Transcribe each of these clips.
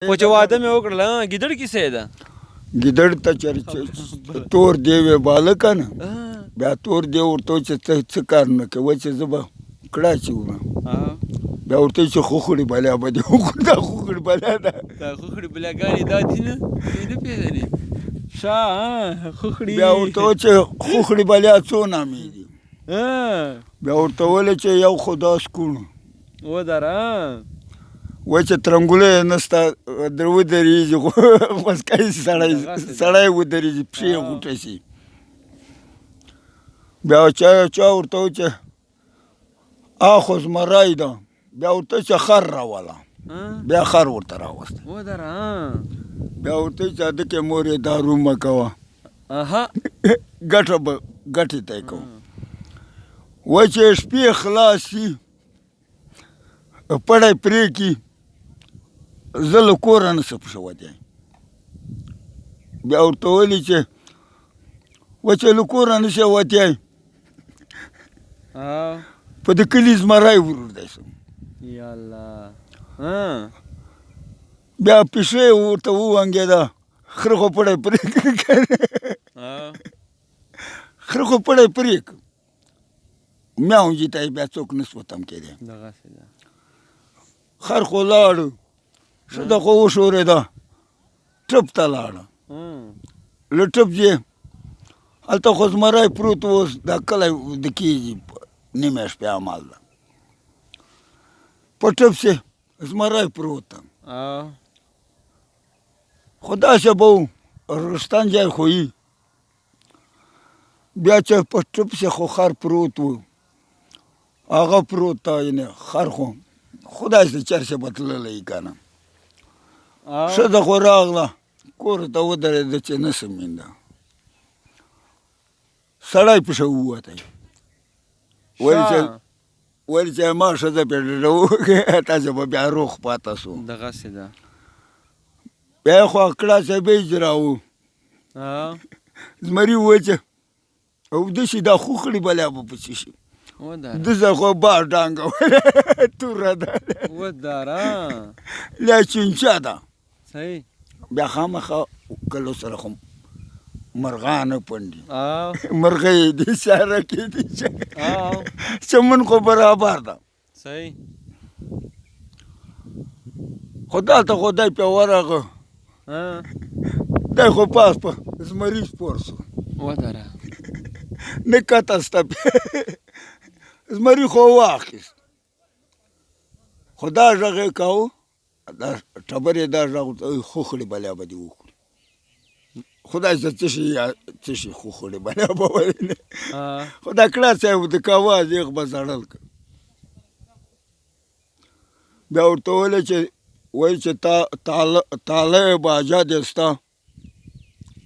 خو چې واده مې وکړل ګیدړ کیسه ده ګیدړ ته چرچ تور دیوې باله که نه بیا تور دیو ورته وایي چې ته څه کار نه کوې وایي چې زه به کړه اچوم بیا ورته وایي چې خوخړې بلا به دې وکړو دا خوخړې بلا ده دا خوخړې بلاګانې دا دي نه دوی نه پېژنې ښه خوخړې بیا ورته وایي چې خوخړې بلا څو نامې دي بیا ورته ویله چې یو خو دا سکوڼ ودره وایي چې ترنګولی نسته ودرېږي خو غوسکی سړی ودرېږي پښې یې غوټه شي بیا چا ورته وایي چې اخو زمری ده بیا ورته وایي چې خر راوله بیا خر ورته راوسته ودره بیا ورته وایي چې هډوکې مور یې دارو مه کوه ګټې ته یې کوو وایي چې شپې خلاص شي پړی پرېږدي زه له کوره نشم وتی بیا ورته ویلي چې وایي چې له کوره نشې وتی په د کلي زمری وروردی شم بیا پیشو یې ورته وونګېده خره خو پړی پرېږده خره خو پړی پرېږده میاونجي ته یې بیا څوک نه شو تم کېدی خر خو لاړو ښځه خو وښورېده ټپ ته لاړه له ټپ چې هلته خو زمری پروت و اوس دا کله د کېږي نیمه شپې عمل ده په ټپ چې زمری پروت ده خو داسې به و رستن ځای خو وي بیا چې په ټپ چې خو خر پروت و هغه پروت ته یعنې خر خو خدای چې چرسې به تللی وي که نه ښځه خو راغله کور ته ودرېده چې نه شم مینده سړی پسې ووتی ویل چې ما ښځه پې ډډه وکړې تاسې به بیا روغ پاته شو دغسې ده بیا یې خو کړه چې بیج راوو زمري وویل چې اوده شي دا خوخړې بلا به پسې شي دزه خو با ډانګه توره ده ودره لا چونچه ده صحیح بیا خامخا کلو سره خو مرغانه پنډي مرغۍ دي شارکې دي چمن خو برابر ده صحیح خو دلته خو دی پې ورغه دی خو پاس په زمري سپور شو ودره نه کته سته زمري خو واخیست خو دا غږ یې کاوه دا ټبر یې دا غږ خوخړې بلا به دې وکړو خدای چې څه شي خوخړې بلا به ویلې خو دا کړه صاحب د کاواز یې به زړل که بیا ورته ویلې چې وایي چې تاله یې باجه دې سته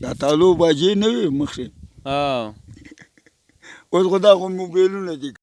دا تالو باجې نه وي مخکې اوس خو دا خو موبایلونه دي